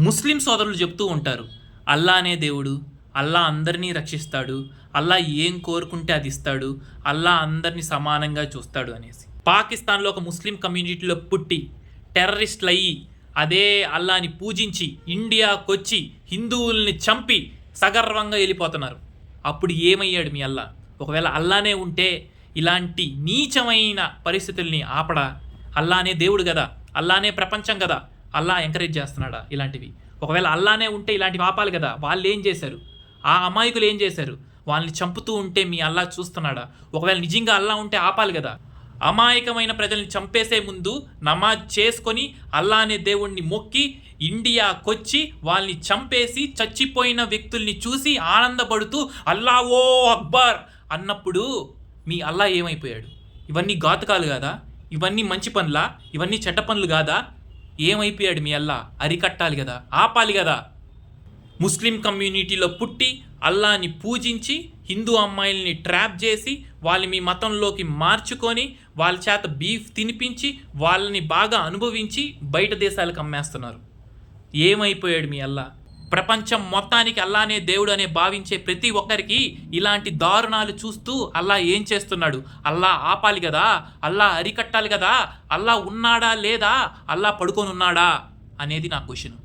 ముస్లిం సోదరులు చెప్తూ ఉంటారు, అల్లానే దేవుడు, అల్లా అందరినీ రక్షిస్తాడు, అల్లా ఏం కోరుకుంటే అది ఇస్తాడు, అల్లా అందరినీ సమానంగా చూస్తాడు అనేసి. పాకిస్తాన్లో ఒక ముస్లిం కమ్యూనిటీలో పుట్టి టెర్రరిస్టులు అయ్యి అదే అల్లాని పూజించి ఇండియాకొచ్చి హిందువుల్ని చంపి సగర్వంగా వెళ్ళిపోతున్నారు. అప్పుడు ఏమయ్యాడు మీ అల్లా? ఒకవేళ అల్లానే ఉంటే ఇలాంటి నీచమైన పరిస్థితుల్ని ఆపడా? అల్లానే దేవుడు కదా, అల్లానే ప్రపంచం కదా, అల్లా ఎంకరేజ్ చేస్తున్నాడా ఇలాంటివి? ఒకవేళ అల్లానే ఉంటే ఇలాంటివి ఆపాలి కదా. వాళ్ళు ఏం చేశారు? ఆ అమాయకులు ఏం చేశారు? వాళ్ళని చంపుతూ ఉంటే మీ అల్లా చూస్తున్నాడా? ఒకవేళ నిజంగా అల్లా ఉంటే ఆపాలి కదా. అమాయకమైన ప్రజల్ని చంపేసే ముందు నమాజ్ చేసుకొని అల్లా అనే దేవుణ్ణి మొక్కి ఇండియాకొచ్చి వాళ్ళని చంపేసి చచ్చిపోయిన వ్యక్తుల్ని చూసి ఆనందపడుతూ అల్లాహో అక్బర్ అన్నప్పుడు మీ అల్లా ఏమైపోయాడు? ఇవన్నీ ఘాతుకాలు కాదా? ఇవన్నీ మంచి పనులా? ఇవన్నీ చెడ్డ పనులు కాదా? ఏమైపోయాడు మీ అల్లా? అరికట్టాలి కదా, ఆపాలి కదా. ముస్లిం కమ్యూనిటీలో పుట్టి అల్లాని పూజించి హిందూ అమ్మాయిల్ని ట్రాప్ చేసి వాళ్ళని మీ మతంలోకి మార్చుకొని వాళ్ళ చేత బీఫ్ తినిపించి వాళ్ళని బాగా అనుభవించి బయట దేశాలకు అమ్మేస్తున్నారు. ఏమైపోయాడు మీ అల్లా? ప్రపంచం మొత్తానికి అల్లానే దేవుడు అనే భావించే ప్రతి ఒక్కరికి ఇలాంటి దారుణాలు చూస్తూ అల్లా ఏం చేస్తున్నాడు? అల్లా ఆపాలి కదా, అల్లా అరికట్టాలి కదా. అల్లా ఉన్నాడా లేదా, అల్లా పడుకొని ఉన్నాడా అనేది నా క్వశ్చన్.